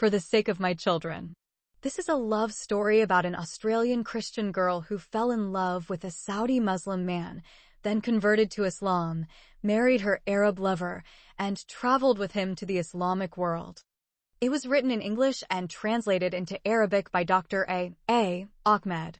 For the Sake of My Children. This is a love story about an Australian Christian girl who fell in love with a Saudi Muslim man, then converted to Islam, married her Arab lover, and traveled with him to the Islamic world. It was written in English and translated into Arabic by Dr. A. Ahmed.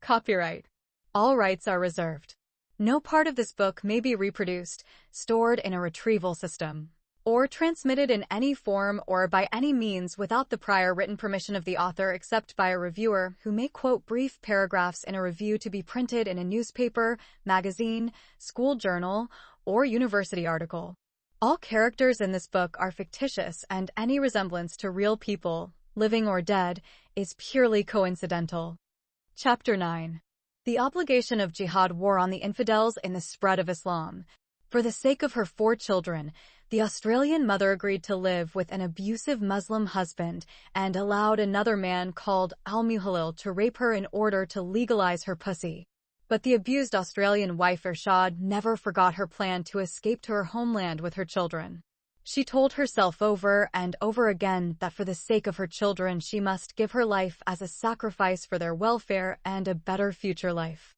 Copyright. All rights are reserved. No part of this book may be reproduced, stored in a retrieval system, or transmitted in any form or by any means without the prior written permission of the author except by a reviewer who may quote brief paragraphs in a review to be printed in a newspaper, magazine, school journal, or university article. All characters in this book are fictitious and any resemblance to real people, living or dead, is purely coincidental. Chapter 9. The obligation of jihad, war on the infidels in the spread of Islam. For the sake of her 4 children, the Australian mother agreed to live with an abusive Muslim husband and allowed another man called Al-Muhalil to rape her in order to legalize her pussy. But the abused Australian wife Irshad never forgot her plan to escape to her homeland with her children. She told herself over and over again that for the sake of her children she must give her life as a sacrifice for their welfare and a better future life.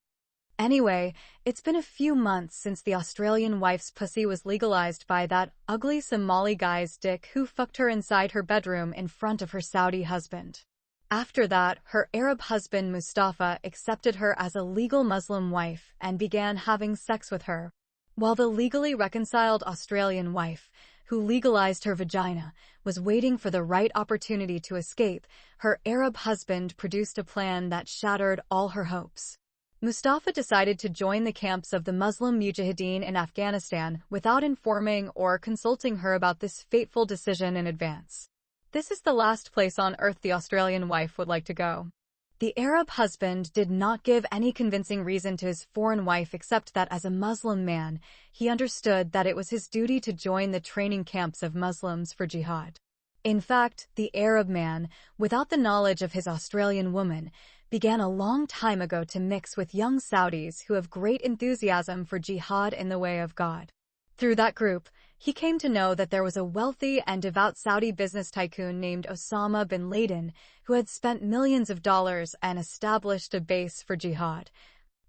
Anyway, it's been a few months since the Australian wife's pussy was legalized by that ugly Somali guy's dick who fucked her inside her bedroom in front of her Saudi husband. After that, her Arab husband Mustafa accepted her as a legal Muslim wife and began having sex with her, while the legally reconciled Australian wife, who legalized her vagina, was waiting for the right opportunity to escape. Her Arab husband produced a plan that shattered all her hopes. Mustafa decided to join the camps of the Muslim Mujahideen in Afghanistan without informing or consulting her about this fateful decision in advance. This is the last place on earth the Australian wife would like to go. The Arab husband did not give any convincing reason to his foreign wife except that as a Muslim man, he understood that it was his duty to join the training camps of Muslims for jihad. In fact, the Arab man, without the knowledge of his Australian woman, began a long time ago to mix with young Saudis who have great enthusiasm for jihad in the way of God. Through that group, he came to know that there was a wealthy and devout Saudi business tycoon named Osama bin Laden who had spent millions of dollars and established a base for jihad,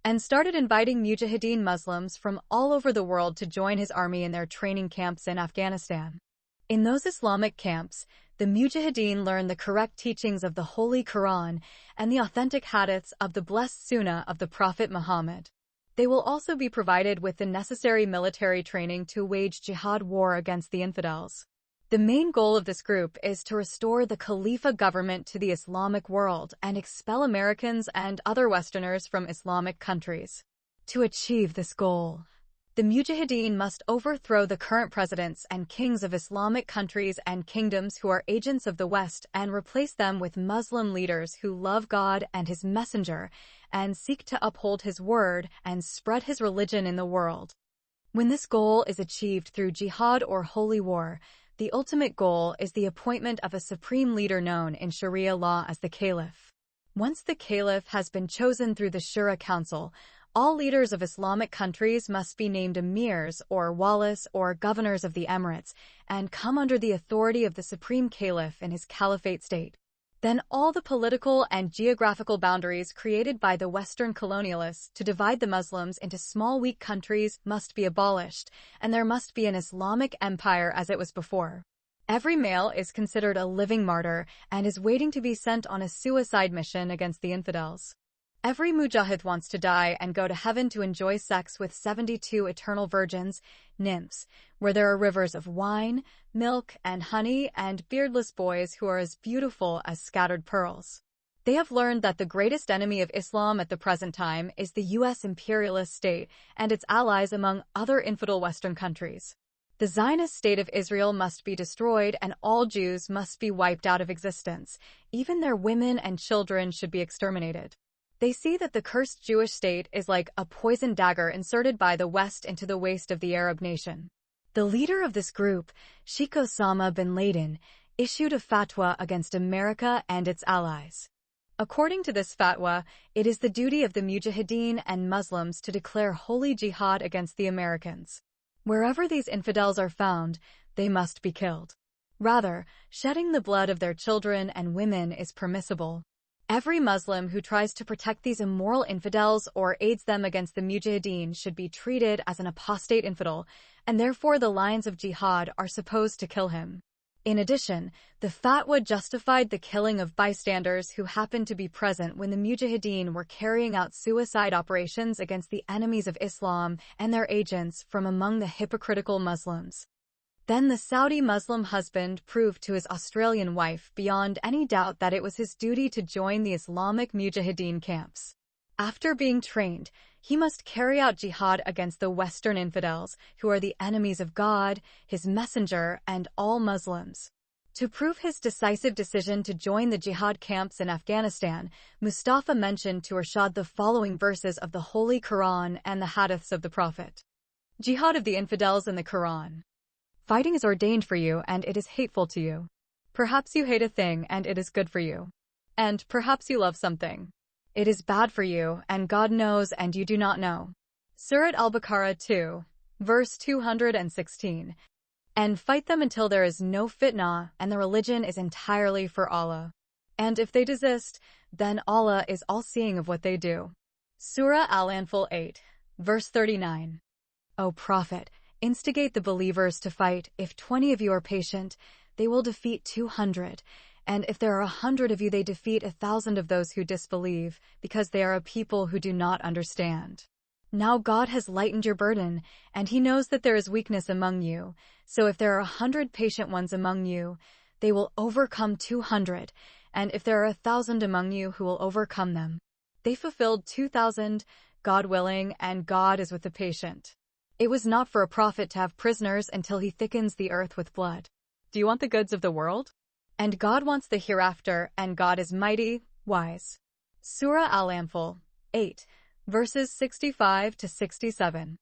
and started inviting Mujahideen Muslims from all over the world to join his army in their training camps in Afghanistan. In those Islamic camps, the Mujahideen learn the correct teachings of the Holy Quran and the authentic hadiths of the blessed Sunnah of the Prophet Muhammad. They will also be provided with the necessary military training to wage jihad war against the infidels. The main goal of this group is to restore the Khalifa government to the Islamic world and expel Americans and other Westerners from Islamic countries. To achieve this goal, the Mujahideen must overthrow the current presidents and kings of Islamic countries and kingdoms who are agents of the West and replace them with Muslim leaders who love God and His Messenger and seek to uphold His word and spread His religion in the world. When this goal is achieved through jihad or holy war, the ultimate goal is the appointment of a supreme leader known in Sharia law as the Caliph. Once the Caliph has been chosen through the Shura Council, all leaders of Islamic countries must be named emirs or walis or governors of the emirates and come under the authority of the supreme caliph in his caliphate state. Then all the political and geographical boundaries created by the Western colonialists to divide the Muslims into small weak countries must be abolished, and there must be an Islamic empire as it was before. Every male is considered a living martyr and is waiting to be sent on a suicide mission against the infidels. Every mujahid wants to die and go to heaven to enjoy sex with 72 eternal virgins, nymphs, where there are rivers of wine, milk, and honey, and beardless boys who are as beautiful as scattered pearls. They have learned that the greatest enemy of Islam at the present time is the U.S. imperialist state and its allies among other infidel Western countries. The Zionist state of Israel must be destroyed and all Jews must be wiped out of existence. Even their women and children should be exterminated. They see that the cursed Jewish state is like a poison dagger inserted by the West into the waist of the Arab nation. The leader of this group, Sheikh Osama bin Laden, issued a fatwa against America and its allies. According to this fatwa, it is the duty of the Mujahideen and Muslims to declare holy jihad against the Americans. Wherever these infidels are found, they must be killed. Rather, shedding the blood of their children and women is permissible. Every Muslim who tries to protect these immoral infidels or aids them against the mujahideen should be treated as an apostate infidel, and therefore the lions of jihad are supposed to kill him. In addition, the fatwa justified the killing of bystanders who happened to be present when the mujahideen were carrying out suicide operations against the enemies of Islam and their agents from among the hypocritical Muslims. Then the Saudi Muslim husband proved to his Australian wife beyond any doubt that it was his duty to join the Islamic Mujahideen camps. After being trained, he must carry out jihad against the Western infidels, who are the enemies of God, His Messenger, and all Muslims. To prove his decisive decision to join the jihad camps in Afghanistan, Mustafa mentioned to Irshad the following verses of the Holy Quran and the hadiths of the Prophet. Jihad of the infidels in the Quran. Fighting is ordained for you and it is hateful to you. Perhaps you hate a thing and it is good for you. And perhaps you love something. It is bad for you and God knows and you do not know. Surat Al-Baqarah 2, verse 216. And fight them until there is no fitna and the religion is entirely for Allah. And if they desist, then Allah is all-seeing of what they do. Surah Al-Anfal 8, verse 39. O Prophet, instigate the believers to fight. If 20 of you are patient, they will defeat 200. And if there are 100 of you, they defeat 1,000 of those who disbelieve, because they are a people who do not understand. Now God has lightened your burden, and He knows that there is weakness among you. So if there are 100 patient ones among you, they will overcome 200. And if there are 1,000 among you who will overcome them, they fulfilled 2,000, God willing, and God is with the patient. It was not for a prophet to have prisoners until he thickens the earth with blood. Do you want the goods of the world? And God wants the hereafter, and God is mighty, wise. Surah Al-Anfal 8, verses 65 to 67.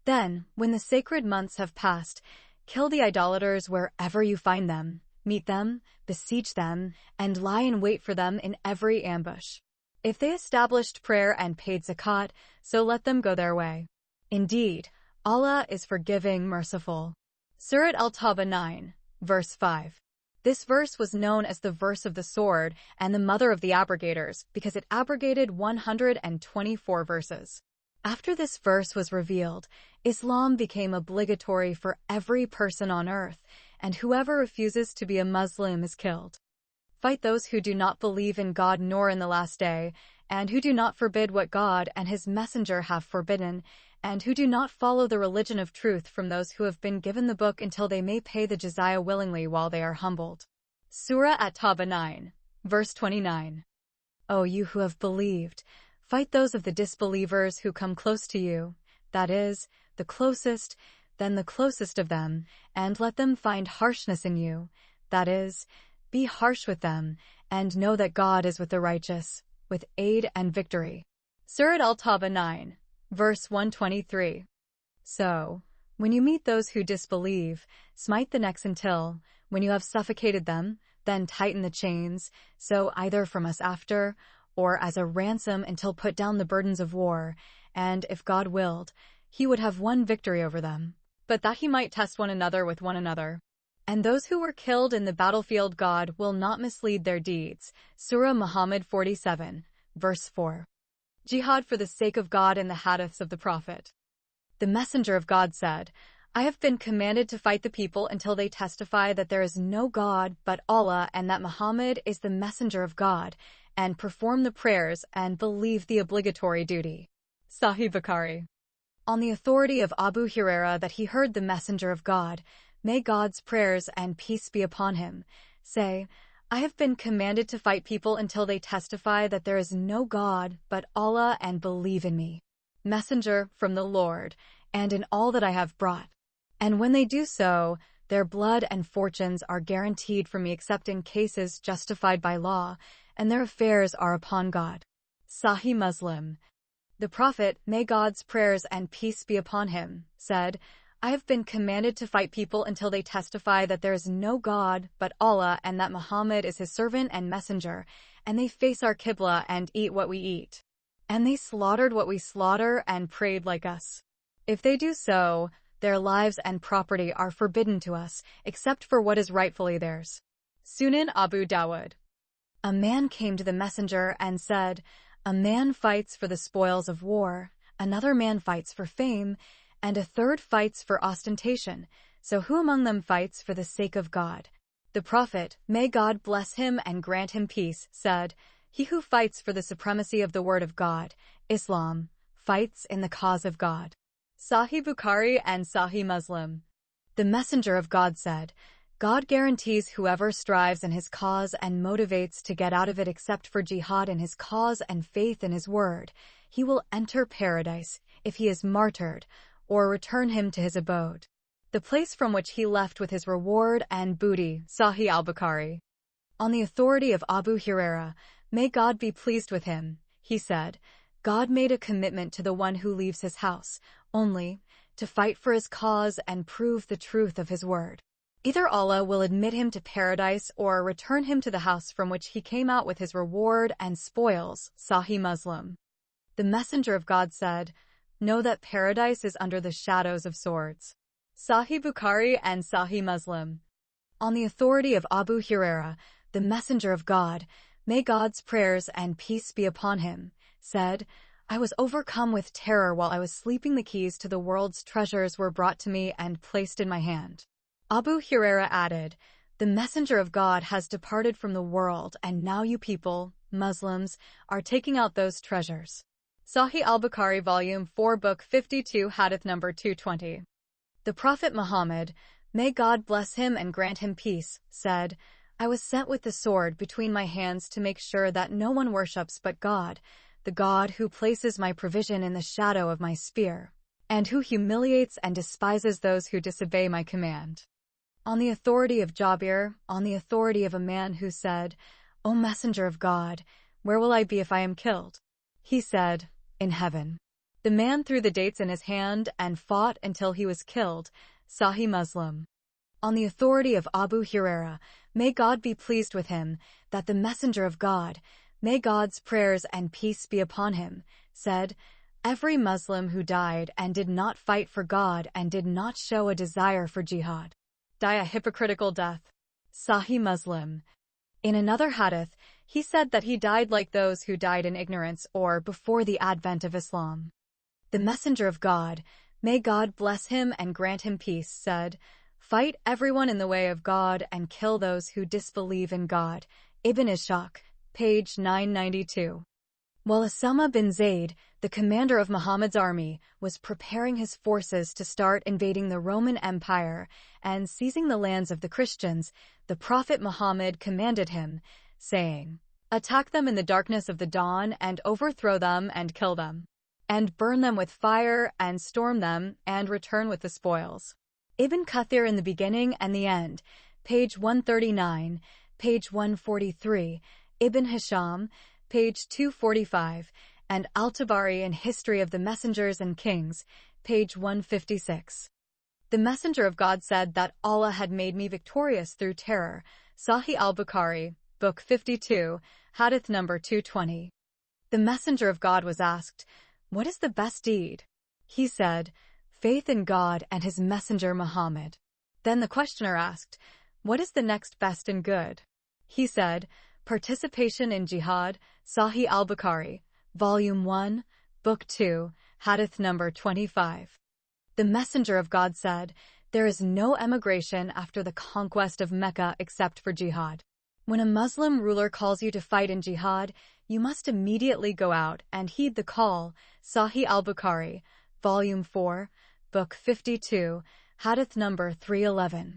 Then, when the sacred months have passed, kill the idolaters wherever you find them, meet them, besiege them, and lie in wait for them in every ambush. If they established prayer and paid zakat, so let them go their way. Indeed, Allah is forgiving, merciful. Surat Al-Tawbah 9, verse 5. This verse was known as the verse of the sword and the mother of the abrogators because it abrogated 124 verses. After this verse was revealed, Islam became obligatory for every person on earth, and whoever refuses to be a Muslim is killed. Fight those who do not believe in God nor in the last day, and who do not forbid what God and His Messenger have forbidden, and who do not follow the religion of truth from those who have been given the book until they may pay the jizya willingly while they are humbled. Surah At-Tawbah 9, verse 29. O you who have believed, fight those of the disbelievers who come close to you, that is, the closest, then the closest of them, and let them find harshness in you, that is, be harsh with them, and know that God is with the righteous, with aid and victory. Surat Al-Tawbah 9, verse 123. So, when you meet those who disbelieve, smite the necks until, when you have suffocated them, then tighten the chains, so either from us after, or as a ransom until put down the burdens of war, and if God willed, He would have won victory over them, but that He might test one another with one another. And those who were killed in the battlefield God will not mislead their deeds. Surah Muhammad 47, verse 4. Jihad for the sake of God in the hadiths of the Prophet. The Messenger of God said, I have been commanded to fight the people until they testify that there is no God but Allah and that Muhammad is the Messenger of God, and perform the prayers and believe the obligatory duty. Sahih Bukhari. On the authority of Abu Hurairah that he heard the Messenger of God, may God's prayers and peace be upon him, say, I have been commanded to fight people until they testify that there is no God but Allah and believe in me, Messenger from the Lord, and in all that I have brought. And when they do so, their blood and fortunes are guaranteed from me except in cases justified by law, and their affairs are upon God. Sahih Muslim. The Prophet, may God's prayers and peace be upon him, said, I have been commanded to fight people until they testify that there is no God but Allah and that Muhammad is his servant and messenger, and they face our Qibla and eat what we eat. And they slaughtered what we slaughter and prayed like us. If they do so, Their lives and property are forbidden to us, except for what is rightfully theirs. Sunan Abu Dawud. A man came to the messenger and said, "A man fights for the spoils of war, another man fights for fame, and a third fights for ostentation. So who among them fights for the sake of God?" The Prophet, may God bless him and grant him peace, said, "He who fights for the supremacy of the word of God, Islam, fights in the cause of God." Sahih Bukhari and Sahih Muslim. The Messenger of God said, "God guarantees whoever strives in his cause and motivates to get out of it except for jihad in his cause and faith in his word, he will enter paradise if he is martyred, or return him to his abode, the place from which he left with his reward and booty." Sahih al-Bukhari. On the authority of Abu Huraira, may God be pleased with him, he said, "God made a commitment to the one who leaves his house, only to fight for his cause and prove the truth of his word. Either Allah will admit him to paradise or return him to the house from which he came out with his reward and spoils." Sahih Muslim. The Messenger of God said, "Know that paradise is under the shadows of swords." Sahih Bukhari and Sahih Muslim. On the authority of Abu Huraira, the Messenger of God, may God's prayers and peace be upon him, said, "I was overcome with terror while I was sleeping. The keys to the world's treasures were brought to me and placed in my hand." Abu Huraira added, "The Messenger of God has departed from the world, and now you people, Muslims, are taking out those treasures." Sahih al-Bukhari Volume 4 Book 52 Hadith number 220. The Prophet Muhammad, may God bless him and grant him peace, said, "I was sent with the sword between my hands to make sure that no one worships but God, the God who places my provision in the shadow of my spear, and who humiliates and despises those who disobey my command." On the authority of Jabir, on the authority of a man who said, "O Messenger of God, where will I be if I am killed?" He said, "In heaven." The man threw the dates in his hand and fought until he was killed. Sahih Muslim. On the authority of Abu Huraira, may God be pleased with him, that the Messenger of God, may God's prayers and peace be upon him, said, "Every Muslim who died and did not fight for God and did not show a desire for jihad, die a hypocritical death." Sahih Muslim. In another hadith, he said that he died like those who died in ignorance or before the advent of Islam. The Messenger of God, may God bless him and grant him peace, said, "Fight everyone in the way of God and kill those who disbelieve in God." Ibn Ishaq, page 992. While Usama bin Zayd, the commander of Muhammad's army, was preparing his forces to start invading the Roman Empire and seizing the lands of the Christians, the Prophet Muhammad commanded him, saying, "Attack them in the darkness of the dawn and overthrow them and kill them, and burn them with fire and storm them and return with the spoils." Ibn Kathir in the beginning and the end, page 139, page 143, Ibn Hisham, page 245, and Al-Tabari in History of the Messengers and Kings, page 156. The Messenger of God said that Allah had made me victorious through terror. Sahih al-Bukhari, Book 52, Hadith number 220. The Messenger of God was asked, "What is the best deed?" He said, "Faith in God and His Messenger Muhammad." Then the questioner asked, "What is the next best and good?" He said, "Participation in jihad." Sahih al-Bukhari, Volume 1, Book 2, Hadith number 25. The Messenger of God said, "There is no emigration after the conquest of Mecca except for jihad. When a Muslim ruler calls you to fight in jihad, you must immediately go out and heed the call." Sahih al-Bukhari, Volume 4, Book 52, Hadith number 311.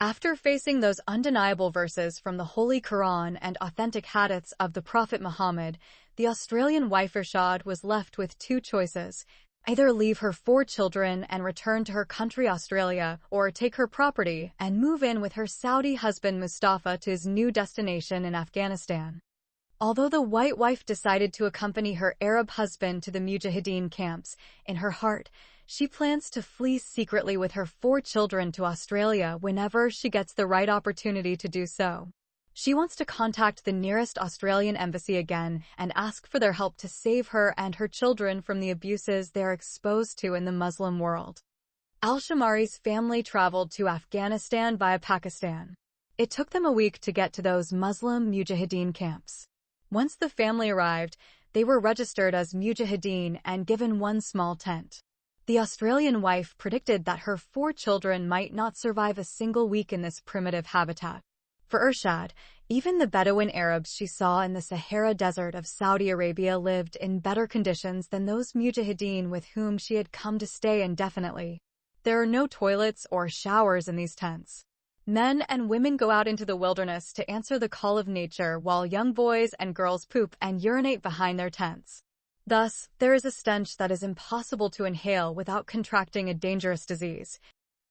After facing those undeniable verses from the Holy Quran and authentic hadiths of the Prophet Muhammad, the Australian wife Irshad was left with two choices: either leave her 4 children and return to her country Australia, or take her property and move in with her Saudi husband Mustafa to his new destination in Afghanistan. Although the white wife decided to accompany her Arab husband to the Mujahideen camps, in her heart, she plans to flee secretly with her 4 children to Australia whenever she gets the right opportunity to do so. She wants to contact the nearest Australian embassy again and ask for their help to save her and her children from the abuses they are exposed to in the Muslim world. Al-Shamari's family traveled to Afghanistan via Pakistan. It took them a week to get to those Muslim Mujahideen camps. Once the family arrived, they were registered as Mujahideen and given one small tent. The Australian wife predicted that her 4 children might not survive a single week in this primitive habitat. For Irshad, even the Bedouin Arabs she saw in the Sahara Desert of Saudi Arabia lived in better conditions than those Mujahideen with whom she had come to stay indefinitely. There are no toilets or showers in these tents. Men and women go out into the wilderness to answer the call of nature while young boys and girls poop and urinate behind their tents. Thus, there is a stench that is impossible to inhale without contracting a dangerous disease.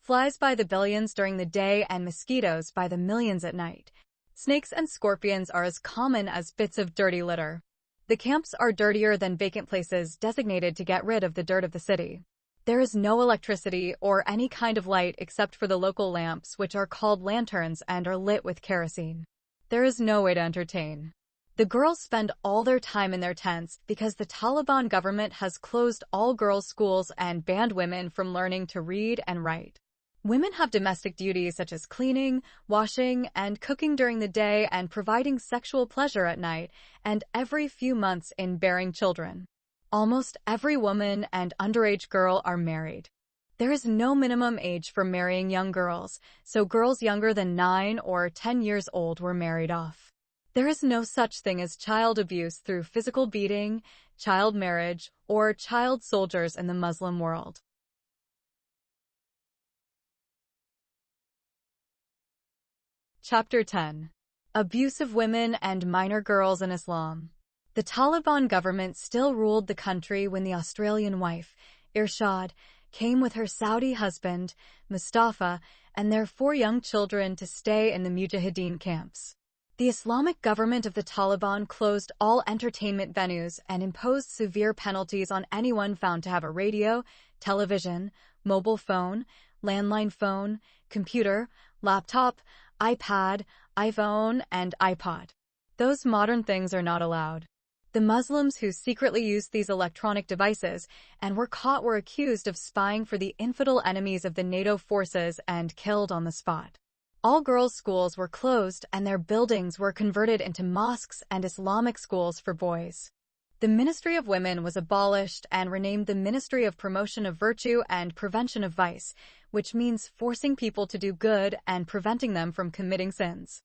Flies by the billions during the day and mosquitoes by the millions at night. Snakes and scorpions are as common as bits of dirty litter. The camps are dirtier than vacant places designated to get rid of the dirt of the city. There is no electricity or any kind of light except for the local lamps, which are called lanterns and are lit with kerosene. There is no way to entertain. The girls spend all their time in their tents because the Taliban government has closed all girls' schools and banned women from learning to read and write. Women have domestic duties such as cleaning, washing, and cooking during the day and providing sexual pleasure at night, and every few months in bearing children. Almost every woman and underage girl are married. There is no minimum age for marrying young girls, so girls younger than 9 or 10 years old were married off. There is no such thing as child abuse through physical beating, child marriage, or child soldiers in the Muslim world. Chapter 10. Abuse of Women and Minor Girls in Islam. The Taliban government still ruled the country when the Australian wife, Irshad, came with her Saudi husband, Mustafa, and their 4 young children to stay in the Mujahideen camps. The Islamic government of the Taliban closed all entertainment venues and imposed severe penalties on anyone found to have a radio, television, mobile phone, landline phone, computer, laptop, iPad, iPhone, and iPod. Those modern things are not allowed. The Muslims who secretly used these electronic devices and were caught were accused of spying for the infidel enemies of the NATO forces and killed on the spot. All girls' schools were closed and their buildings were converted into mosques and Islamic schools for boys. The Ministry of Women was abolished and renamed the Ministry of Promotion of Virtue and Prevention of Vice, which means forcing people to do good and preventing them from committing sins.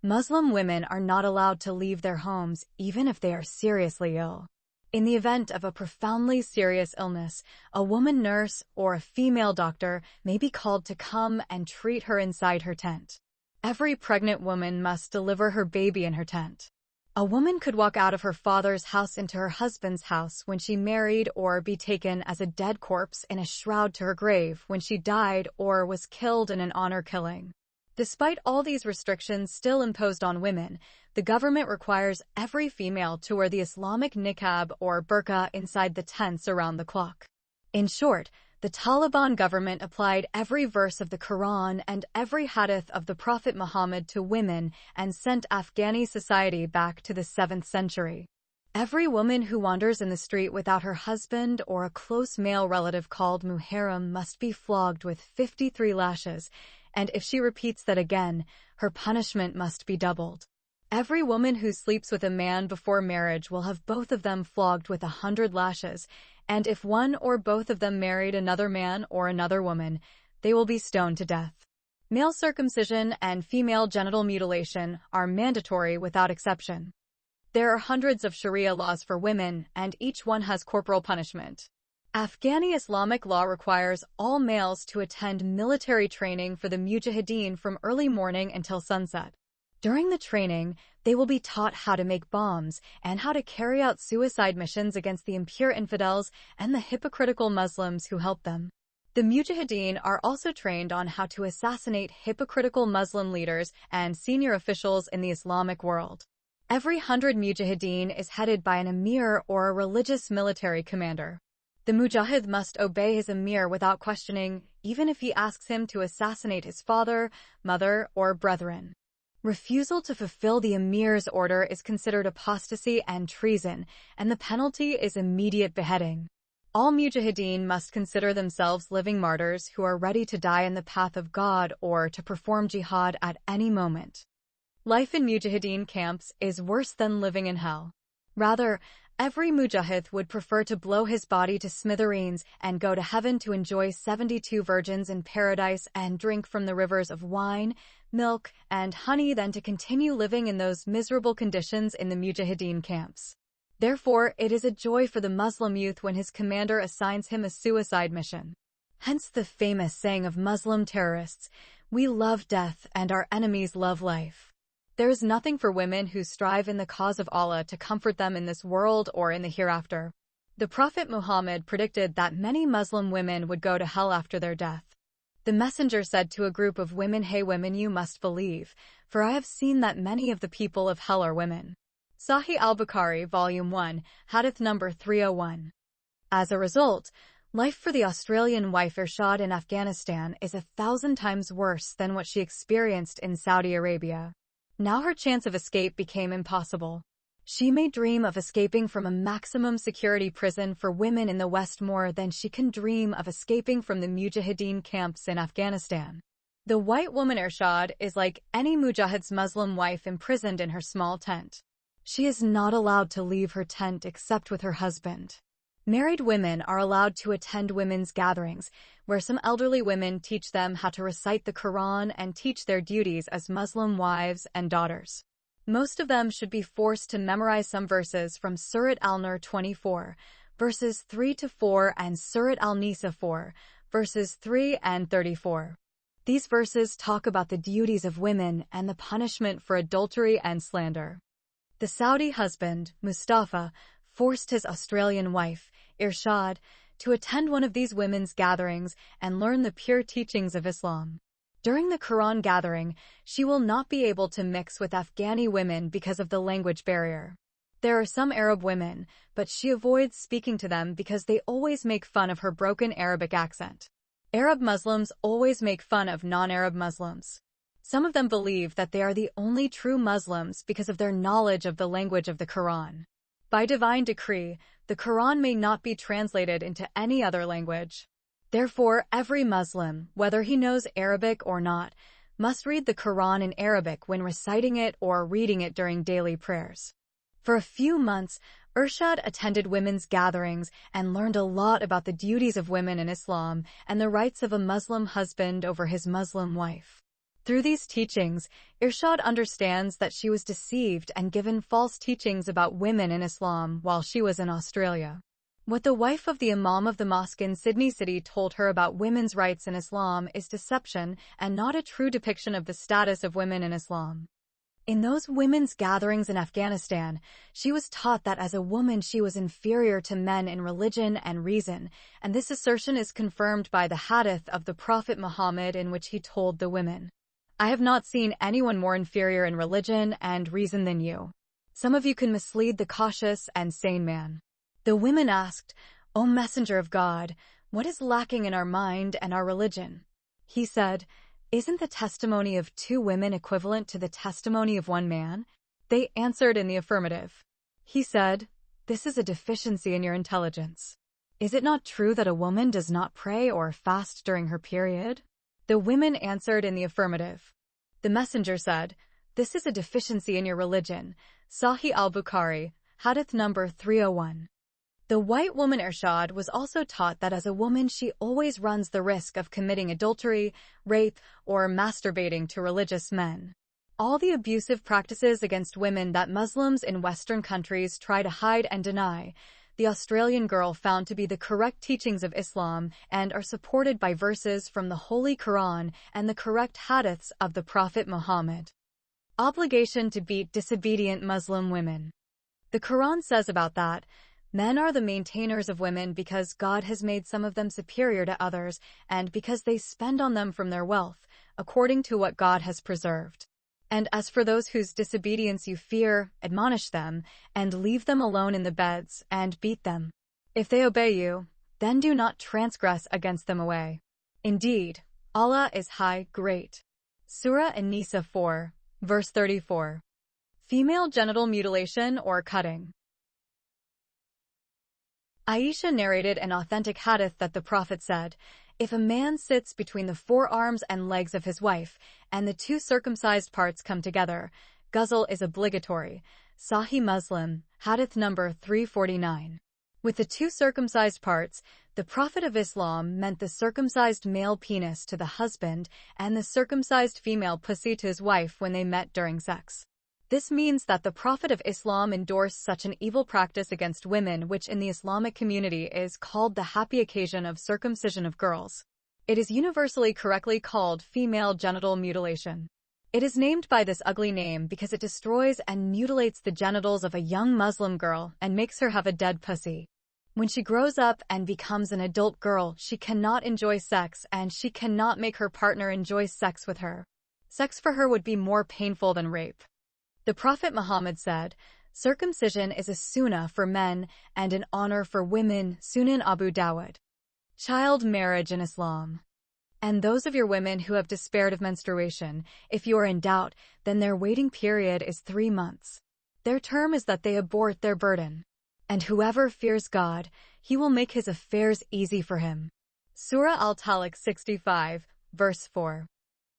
Muslim women are not allowed to leave their homes even if they are seriously ill. In the event of a profoundly serious illness, a woman nurse or a female doctor may be called to come and treat her inside her tent. Every pregnant woman must deliver her baby in her tent. A woman could walk out of her father's house into her husband's house when she married or be taken as a dead corpse in a shroud to her grave when she died or was killed in an honor killing. Despite all these restrictions still imposed on women, the government requires every female to wear the Islamic niqab or burqa inside the tents around the clock. In short, the Taliban government applied every verse of the Quran and every hadith of the Prophet Muhammad to women and sent Afghani society back to the 7th century. Every woman who wanders in the street without her husband or a close male relative called muharram must be flogged with 53 lashes, and if she repeats that again, her punishment must be doubled. Every woman who sleeps with a man before marriage will have both of them flogged with 100 lashes, and if one or both of them married another man or another woman, they will be stoned to death. Male circumcision and female genital mutilation are mandatory without exception. There are hundreds of Sharia laws for women, and each one has corporal punishment. Afghani Islamic law requires all males to attend military training for the Mujahideen from early morning until sunset. During the training, they will be taught how to make bombs and how to carry out suicide missions against the impure infidels and the hypocritical Muslims who help them. The Mujahideen are also trained on how to assassinate hypocritical Muslim leaders and senior officials in the Islamic world. Every 100 Mujahideen is headed by an emir or a religious military commander. The Mujahid must obey his emir without questioning, even if he asks him to assassinate his father, mother, or brethren. Refusal to fulfill the emir's order is considered apostasy and treason, and the penalty is immediate beheading. All mujahideen must consider themselves living martyrs who are ready to die in the path of God or to perform jihad at any moment. Life in mujahideen camps is worse than living in hell. Rather, every mujahid would prefer to blow his body to smithereens and go to heaven to enjoy 72 virgins in paradise and drink from the rivers of wine, milk, and honey than to continue living in those miserable conditions in the mujahideen camps. Therefore, it is a joy for the Muslim youth when his commander assigns him a suicide mission. Hence the famous saying of Muslim terrorists, "We love death and our enemies love life." There is nothing for women who strive in the cause of Allah to comfort them in this world or in the hereafter. The Prophet Muhammad predicted that many Muslim women would go to hell after their death. The messenger said to a group of women, "Hey women, you must believe, for I have seen that many of the people of hell are women." Sahih al-Bukhari, Volume 1, Hadith number 301. As a result, life for the Australian wife Irshad in Afghanistan is 1,000 times worse than what she experienced in Saudi Arabia. Now her chance of escape became impossible. She may dream of escaping from a maximum security prison for women in the West more than she can dream of escaping from the mujahideen camps in Afghanistan. The white woman Irshad is like any mujahid's Muslim wife imprisoned in her small tent. She is not allowed to leave her tent except with her husband. Married women are allowed to attend women's gatherings, where some elderly women teach them how to recite the Quran and teach their duties as Muslim wives and daughters. Most of them should be forced to memorize some verses from Surat Al-Nur 24, verses 3-4 and Surat Al-Nisa 4, verses 3 and 34. These verses talk about the duties of women and the punishment for adultery and slander. The Saudi husband, Mustafa, forced his Australian wife, Irshad, to attend one of these women's gatherings and learn the pure teachings of Islam. During the Quran gathering, she will not be able to mix with Afghani women because of the language barrier. There are some Arab women, but she avoids speaking to them because they always make fun of her broken Arabic accent. Arab Muslims always make fun of non-Arab Muslims. Some of them believe that they are the only true Muslims because of their knowledge of the language of the Quran. By divine decree, the Quran may not be translated into any other language. Therefore, every Muslim, whether he knows Arabic or not, must read the Quran in Arabic when reciting it or reading it during daily prayers. For a few months, Irshad attended women's gatherings and learned a lot about the duties of women in Islam and the rights of a Muslim husband over his Muslim wife. Through these teachings, Irshad understands that she was deceived and given false teachings about women in Islam while she was in Australia. What the wife of the Imam of the mosque in Sydney City told her about women's rights in Islam is deception and not a true depiction of the status of women in Islam. In those women's gatherings in Afghanistan, she was taught that as a woman she was inferior to men in religion and reason, and this assertion is confirmed by the hadith of the Prophet Muhammad in which he told the women, "I have not seen anyone more inferior in religion and reason than you. Some of you can mislead the cautious and sane man." The women asked, "O Messenger of God, what is lacking in our mind and our religion?" He said, "Isn't the testimony of 2 women equivalent to the testimony of 1 man?" They answered in the affirmative. He said, "This is a deficiency in your intelligence. Is it not true that a woman does not pray or fast during her period?" The women answered in the affirmative. The messenger said, "This is a deficiency in your religion." Sahih al-Bukhari, Hadith number 301. The white woman Irshad was also taught that as a woman she always runs the risk of committing adultery, rape, or masturbating to religious men. All the abusive practices against women that Muslims in Western countries try to hide and deny, the Australian girl found to be the correct teachings of Islam and are supported by verses from the Holy Quran and the correct hadiths of the Prophet Muhammad. Obligation to beat disobedient Muslim women. The Quran says about that, "Men are the maintainers of women because God has made some of them superior to others and because they spend on them from their wealth, according to what God has preserved. And as for those whose disobedience you fear, admonish them, and leave them alone in the beds, and beat them. If they obey you, then do not transgress against them away. Indeed, Allah is high, great." Surah An-Nisa 4, verse 34. Female genital mutilation or cutting. Aisha narrated an authentic hadith that the Prophet said, "If a man sits between the forearms and legs of his wife, and the two circumcised parts come together, ghusl is obligatory." Sahih Muslim, hadith number 349. With the two circumcised parts, the Prophet of Islam meant the circumcised male penis to the husband and the circumcised female pussy to his wife when they met during sex. This means that the Prophet of Islam endorsed such an evil practice against women, which in the Islamic community is called the happy occasion of circumcision of girls. It is universally correctly called female genital mutilation. It is named by this ugly name because it destroys and mutilates the genitals of a young Muslim girl and makes her have a dead pussy. When she grows up and becomes an adult girl, she cannot enjoy sex and she cannot make her partner enjoy sex with her. Sex for her would be more painful than rape. The Prophet Muhammad said, "Circumcision is a sunnah for men and an honor for women." Sunan Abu Dawud. Child marriage in Islam. And those of your women who have despaired of menstruation, if you are in doubt, then their waiting period is 3 months. Their term is that they abort their burden. And whoever fears God, he will make his affairs easy for him. Surah Al-Talaq 65, verse 4.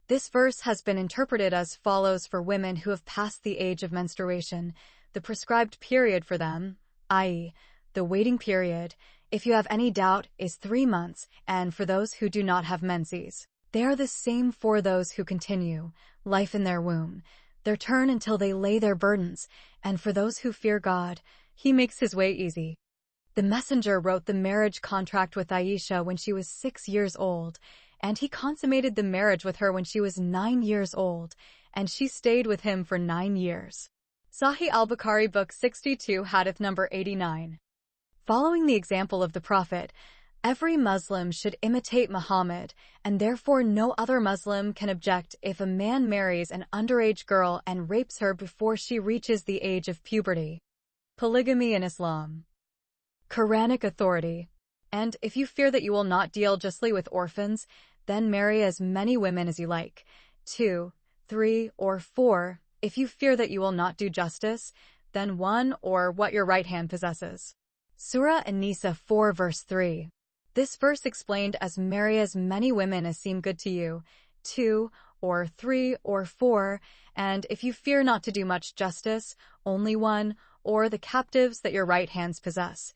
This verse has been interpreted as follows for women who have passed the age of menstruation. The prescribed period for them, i.e., the waiting period, if you have any doubt, is 3 months, and for those who do not have menses, they are the same for those who continue life in their womb, their turn until they lay their burdens, and for those who fear God, he makes his way easy. The messenger wrote the marriage contract with Aisha when she was 6 years old, and he consummated the marriage with her when she was 9 years old, and she stayed with him for 9 years. Sahih al-Bukhari, book 62, hadith number 89. Following the example of the Prophet, every Muslim should imitate Muhammad, and therefore no other Muslim can object if a man marries an underage girl and rapes her before she reaches the age of puberty. Polygamy in Islam. Quranic authority. And if you fear that you will not deal justly with orphans, then marry as many women as you like, 2, 3, or 4. If you fear that you will not do justice, then 1 or what your right hand possesses. Surah An-Nisa 4, verse 3. This verse explained as marry as many women as seem good to you, 2 or 3 or 4, and if you fear not to do much justice, only 1, or the captives that your right hands possess.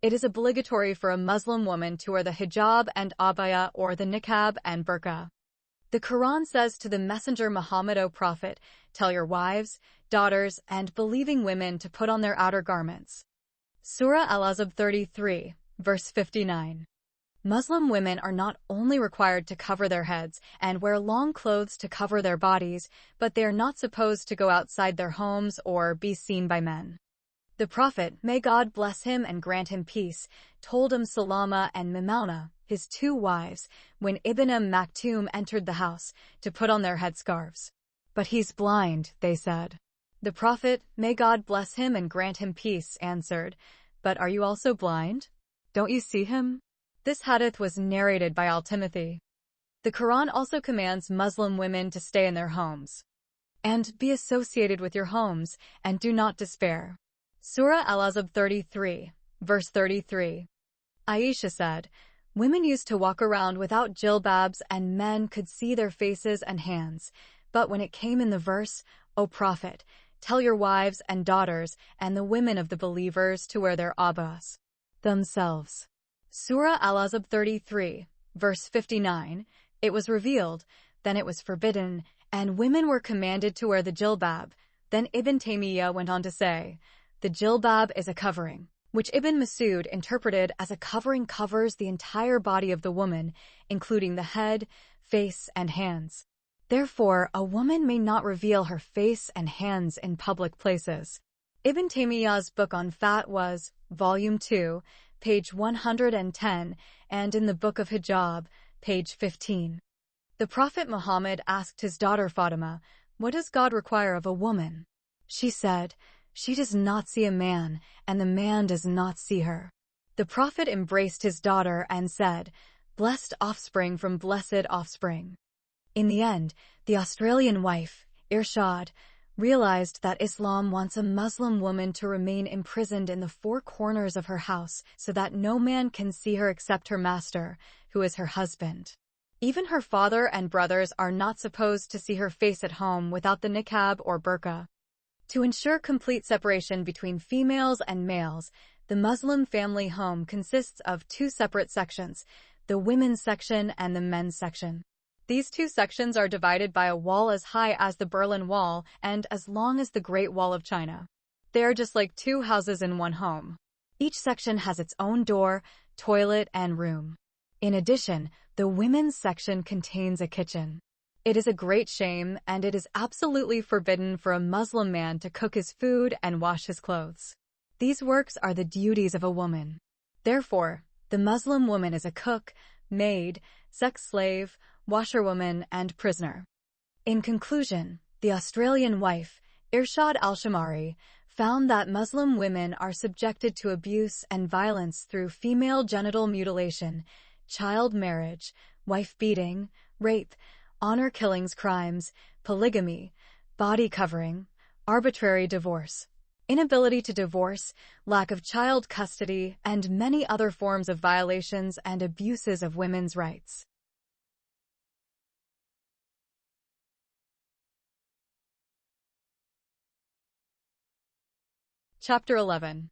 It is obligatory for a Muslim woman to wear the hijab and abaya or the niqab and burqa. The Quran says to the Messenger Muhammad, "O Prophet, tell your wives, daughters, and believing women to put on their outer garments." Surah Al-Ahzab 33, verse 59. Muslim women are not only required to cover their heads and wear long clothes to cover their bodies, but they are not supposed to go outside their homes or be seen by men. The Prophet, may God bless him and grant him peace, told Salama and Maimuna, his 2 wives, when Ibn Maktoum entered the house, to put on their headscarves. "But he's blind," they said. The Prophet, may God bless him and grant him peace, answered, "But are you also blind? Don't you see him?" This hadith was narrated by Al-Tirmidhi. The Quran also commands Muslim women to stay in their homes and be associated with your homes, and do not despair. Surah Al-Ahzab 33, verse 33. Aisha said, "Women used to walk around without jilbabs and men could see their faces and hands. But when it came in the verse, 'O Prophet, tell your wives and daughters and the women of the believers to wear their abbas themselves.'" Surah Al-Ahzab 33, verse 59, it was revealed, then it was forbidden, and women were commanded to wear the jilbab. Then Ibn Taymiyyah went on to say, the jilbab is a covering, which Ibn Masud interpreted as a covering covers the entire body of the woman, including the head, face, and hands. Therefore, a woman may not reveal her face and hands in public places. Ibn Taymiyyah's book on Fatwas, Volume 2, page 110, and in the Book of Hijab, page 15. The Prophet Muhammad asked his daughter Fatima, "What does God require of a woman?" She said, "She does not see a man, and the man does not see her." The Prophet embraced his daughter and said, "Blessed offspring from blessed offspring." In the end, the Australian wife, Irshad, realized that Islam wants a Muslim woman to remain imprisoned in the four corners of her house so that no man can see her except her master, who is her husband. Even her father and brothers are not supposed to see her face at home without the niqab or burqa. To ensure complete separation between females and males, the Muslim family home consists of two separate sections, the women's section and the men's section. These two sections are divided by a wall as high as the Berlin Wall and as long as the Great Wall of China. They are just like two houses in one home. Each section has its own door, toilet, and room. In addition, the women's section contains a kitchen. It is a great shame, and it is absolutely forbidden for a Muslim man to cook his food and wash his clothes. These works are the duties of a woman. Therefore, the Muslim woman is a cook, maid, sex slave, washerwoman, and prisoner. In conclusion, the Australian wife, Irshad Al-Shamari, found that Muslim women are subjected to abuse and violence through female genital mutilation, child marriage, wife beating, rape, honor killings crimes, polygamy, body covering, arbitrary divorce, inability to divorce, lack of child custody, and many other forms of violations and abuses of women's rights. Chapter 11.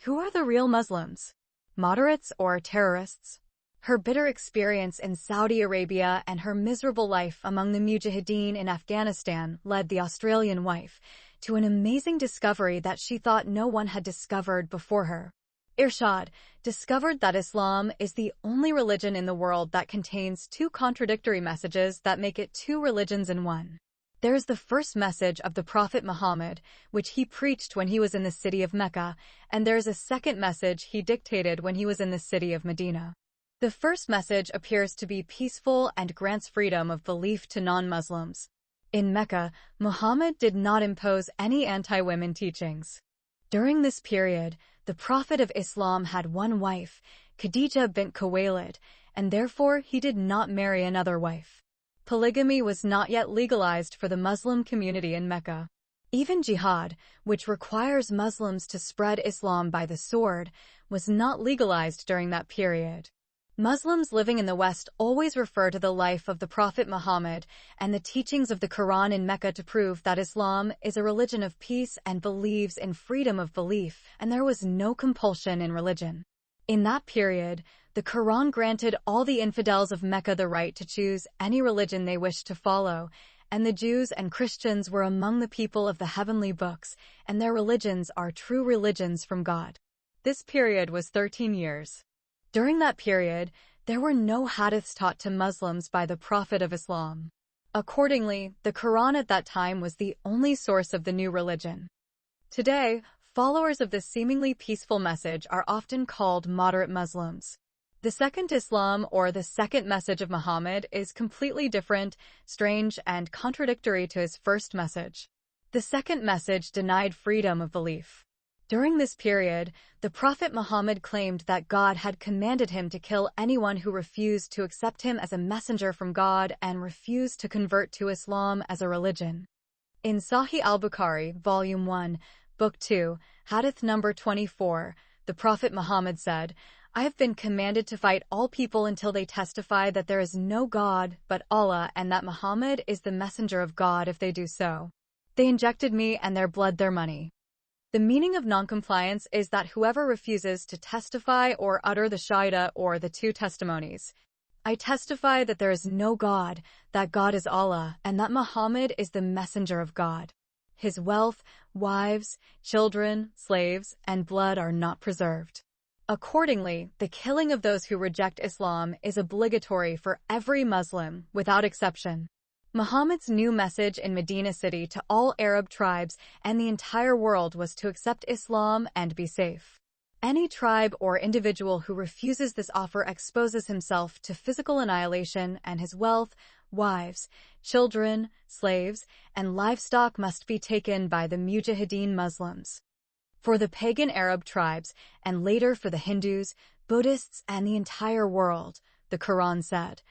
Who are the real Muslims? Moderates or terrorists? Her bitter experience in Saudi Arabia and her miserable life among the Mujahideen in Afghanistan led the Australian wife to an amazing discovery that she thought no one had discovered before her. Irshad discovered that Islam is the only religion in the world that contains two contradictory messages that make it two religions in one. There is the first message of the Prophet Muhammad, which he preached when he was in the city of Mecca, and there is a second message he dictated when he was in the city of Medina. The first message appears to be peaceful and grants freedom of belief to non-Muslims. In Mecca, Muhammad did not impose any anti-women teachings. During this period, the Prophet of Islam had one wife, Khadija bint Khuwaylid, and therefore he did not marry another wife. Polygamy was not yet legalized for the Muslim community in Mecca. Even jihad, which requires Muslims to spread Islam by the sword, was not legalized during that period. Muslims living in the West always refer to the life of the Prophet Muhammad and the teachings of the Quran in Mecca to prove that Islam is a religion of peace and believes in freedom of belief, and there was no compulsion in religion. In that period, the Quran granted all the infidels of Mecca the right to choose any religion they wished to follow, and the Jews and Christians were among the people of the heavenly books, and their religions are true religions from God. This period was 13 years. During that period, there were no hadiths taught to Muslims by the Prophet of Islam. Accordingly, the Quran at that time was the only source of the new religion. Today, followers of this seemingly peaceful message are often called moderate Muslims. The second Islam, or the second message of Muhammad, is completely different, strange, and contradictory to his first message. The second message denied freedom of belief. During this period, the Prophet Muhammad claimed that God had commanded him to kill anyone who refused to accept him as a messenger from God and refused to convert to Islam as a religion. In Sahih al-Bukhari, Volume 1, Book 2, Hadith number 24, the Prophet Muhammad said, "I have been commanded to fight all people until they testify that there is no God but Allah and that Muhammad is the messenger of God. If they do so, they injected me and their blood their money." The meaning of noncompliance is that whoever refuses to testify or utter the Shahada or the two testimonies, "I testify that there is no God, that God is Allah, and that Muhammad is the messenger of God. His wealth, wives, children, slaves, and blood are not preserved." Accordingly, the killing of those who reject Islam is obligatory for every Muslim, without exception. Muhammad's new message in Medina City to all Arab tribes and the entire world was to accept Islam and be safe. Any tribe or individual who refuses this offer exposes himself to physical annihilation, and his wealth, wives, children, slaves, and livestock must be taken by the Mujahideen Muslims. For the pagan Arab tribes, and later for the Hindus, Buddhists, and the entire world, the Quran said,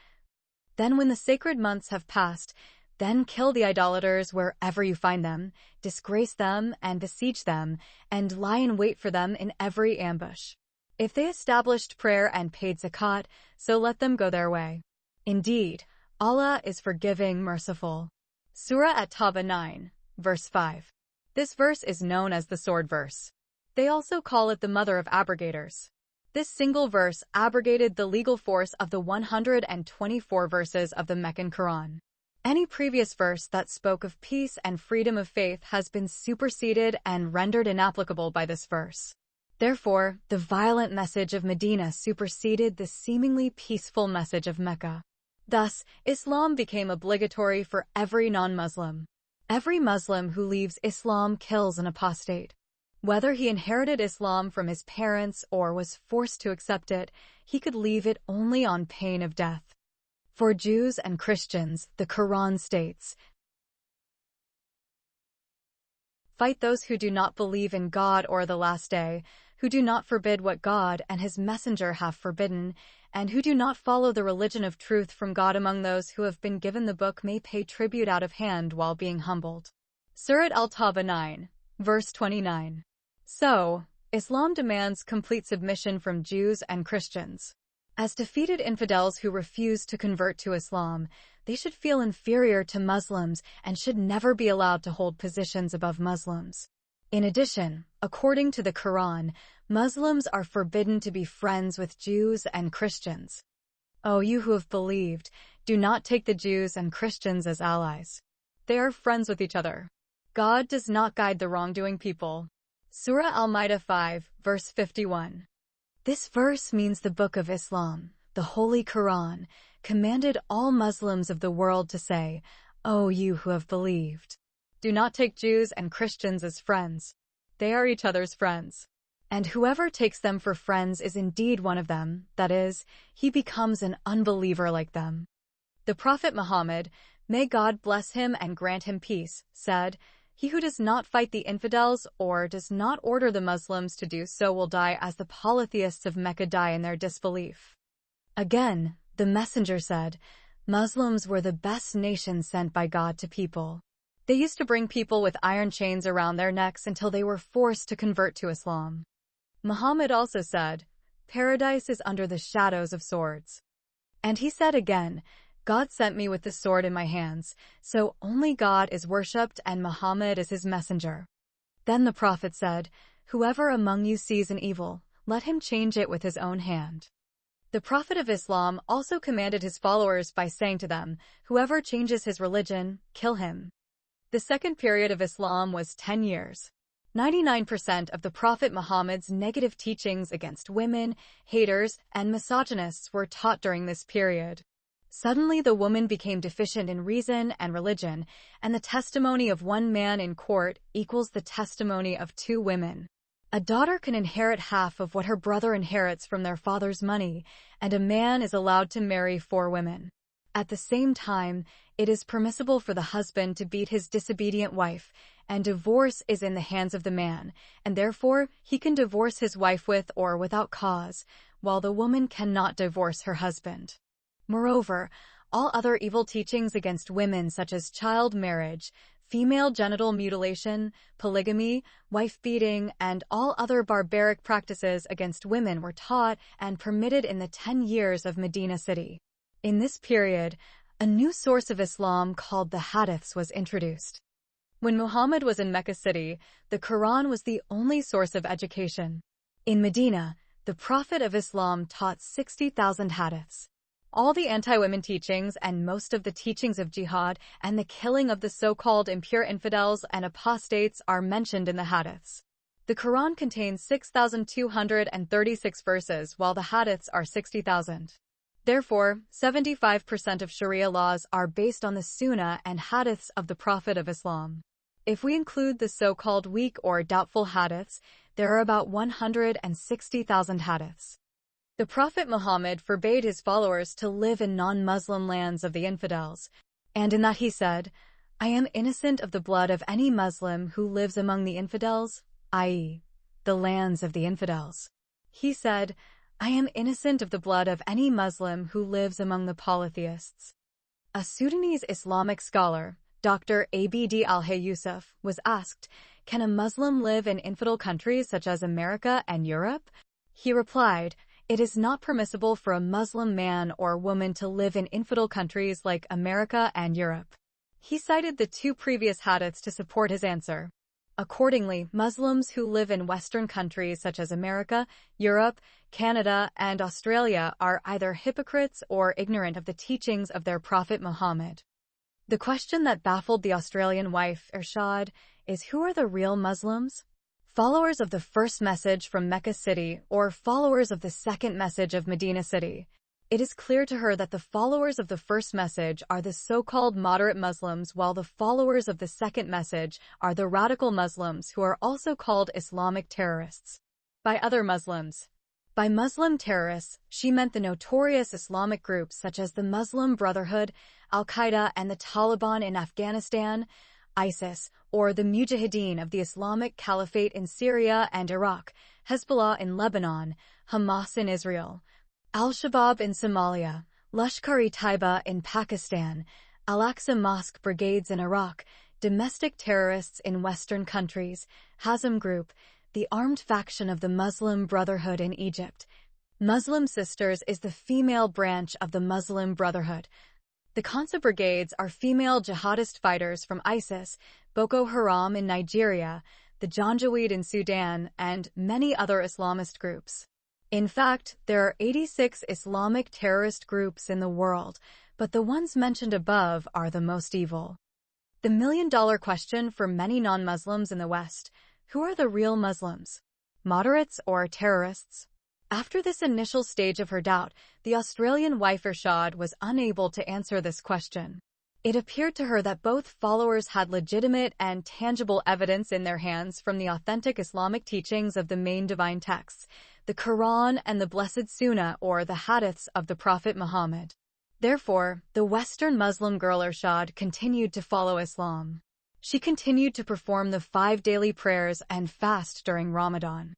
"Then when the sacred months have passed, Then kill the idolaters wherever you find them, disgrace them and besiege them, and lie in wait for them in every ambush. If they established prayer and paid zakat, so let them go their way. Indeed, Allah is forgiving, merciful. Surah At-Tawbah 9, verse 5. This verse is known as the sword verse. They also call it the mother of abrogators. This single verse abrogated the legal force of the 124 verses of the Meccan Quran. Any previous verse that spoke of peace and freedom of faith has been superseded and rendered inapplicable by this verse. Therefore, the violent message of Medina superseded the seemingly peaceful message of Mecca. Thus, Islam became obligatory for every non-Muslim. Every Muslim who leaves Islam kills an apostate. Whether he inherited Islam from his parents or was forced to accept it, he could leave it only on pain of death. For Jews and Christians, the Quran states, "Fight those who do not believe in God or the last day, who do not forbid what God and His Messenger have forbidden, and who do not follow the religion of truth from God among those who have been given the book may pay tribute out of hand while being humbled." Surah Al-Tawbah 9, verse 29. So, Islam demands complete submission from Jews and Christians. As defeated infidels who refuse to convert to Islam, they should feel inferior to Muslims and should never be allowed to hold positions above Muslims. In addition, according to the Quran, Muslims are forbidden to be friends with Jews and Christians. O you who have believed, do not take the Jews and Christians as allies. They are friends with each other. God does not guide the wrongdoing people. Surah Al-Ma'idah 5, verse 51. This verse means the Book of Islam, the Holy Quran, commanded all Muslims of the world to say, O you who have believed. Do not take Jews and Christians as friends. They are each other's friends. And whoever takes them for friends is indeed one of them, that is, he becomes an unbeliever like them. The Prophet Muhammad, may God bless him and grant him peace, said, "He who does not fight the infidels or does not order the Muslims to do so will die as the polytheists of Mecca die in their disbelief." Again, the Messenger said, Muslims were the best nation sent by God to people. They used to bring people with iron chains around their necks until they were forced to convert to Islam. Muhammad also said, "Paradise is under the shadows of swords." And he said again, "God sent me with the sword in my hands, so only God is worshipped and Muhammad is his messenger." Then the Prophet said, "Whoever among you sees an evil, let him change it with his own hand." The Prophet of Islam also commanded his followers by saying to them, "Whoever changes his religion, kill him." The second period of Islam was 10 years. 99% of the Prophet Muhammad's negative teachings against women, haters, and misogynists were taught during this period. Suddenly the woman became deficient in reason and religion, and the testimony of one man in court equals the testimony of 2 women. A daughter can inherit half of what her brother inherits from their father's money, and a man is allowed to marry 4 women. At the same time, it is permissible for the husband to beat his disobedient wife, and divorce is in the hands of the man, and therefore he can divorce his wife with or without cause, while the woman cannot divorce her husband. Moreover, all other evil teachings against women such as child marriage, female genital mutilation, polygamy, wife-beating, and all other barbaric practices against women were taught and permitted in the 10 years of Medina city. In this period, a new source of Islam called the Hadiths was introduced. When Muhammad was in Mecca city, the Quran was the only source of education. In Medina, the Prophet of Islam taught 60,000 Hadiths. All the anti-women teachings and most of the teachings of jihad and the killing of the so-called impure infidels and apostates are mentioned in the Hadiths. The Quran contains 6,236 verses while the Hadiths are 60,000. Therefore, 75% of Sharia laws are based on the Sunnah and Hadiths of the Prophet of Islam. If we include the so-called weak or doubtful Hadiths, there are about 160,000 Hadiths. The Prophet Muhammad forbade his followers to live in non-Muslim lands of the infidels, and in that he said, "I am innocent of the blood of any Muslim who lives among the infidels, i.e., the lands of the infidels." He said, "I am innocent of the blood of any Muslim who lives among the polytheists." A Sudanese Islamic scholar, Dr. Abd al-Yusuf, was asked, "Can a Muslim live in infidel countries such as America and Europe?" He replied, "It is not permissible for a Muslim man or woman to live in infidel countries like America and Europe." He cited the two previous hadiths to support his answer. Accordingly, Muslims who live in Western countries such as America, Europe, Canada, and Australia are either hypocrites or ignorant of the teachings of their Prophet Muhammad. The question that baffled the Australian wife, Irshad, is who are the real Muslims? Followers of the first message from Mecca City or followers of the second message of Medina City? It is clear to her that the followers of the first message are the so-called moderate Muslims, while the followers of the second message are the radical Muslims, who are also called Islamic terrorists. By other Muslims. By Muslim terrorists, she meant the notorious Islamic groups such as the Muslim Brotherhood, Al-Qaeda, and the Taliban in Afghanistan, ISIS, or the Mujahideen of the Islamic Caliphate in Syria and Iraq, Hezbollah in Lebanon, Hamas in Israel, Al-Shabaab in Somalia, Lashkar-e-Taiba in Pakistan, Al-Aqsa Mosque brigades in Iraq, domestic terrorists in Western countries, Hazm Group, the armed faction of the Muslim Brotherhood in Egypt. Muslim Sisters is the female branch of the Muslim Brotherhood. The Khansa brigades are female jihadist fighters from ISIS, Boko Haram in Nigeria, the Janjaweed in Sudan, and many other Islamist groups. In fact, there are 86 Islamic terrorist groups in the world, but the ones mentioned above are the most evil. The million-dollar question for many non-Muslims in the West: who are the real Muslims? Moderates or terrorists? After this initial stage of her doubt, the Australian wife Irshad was unable to answer this question. It appeared to her that both followers had legitimate and tangible evidence in their hands from the authentic Islamic teachings of the main divine texts, the Quran and the Blessed Sunnah, or the Hadiths of the Prophet Muhammad. Therefore, the Western Muslim girl Irshad continued to follow Islam. She continued to perform the 5 daily prayers and fast during Ramadan.